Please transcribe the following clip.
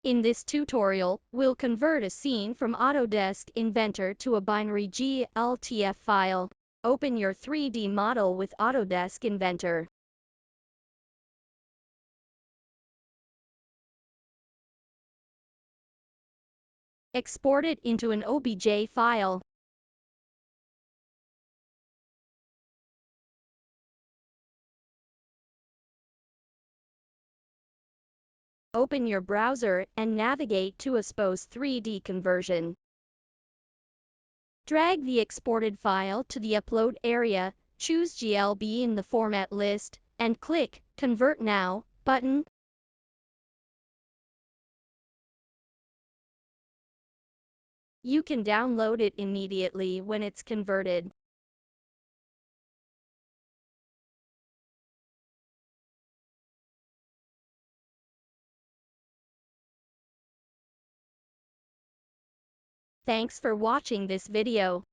In this tutorial, we'll convert a scene from Autodesk Inventor to a binary GLTF file. Open your 3D model with Autodesk Inventor. Export it into an OBJ file. Open your browser and navigate to Expose 3D Conversion. Drag the exported file to the upload area, choose GLB in the format list, and click Convert Now button. You can download it immediately when it's converted. Thanks for watching this video.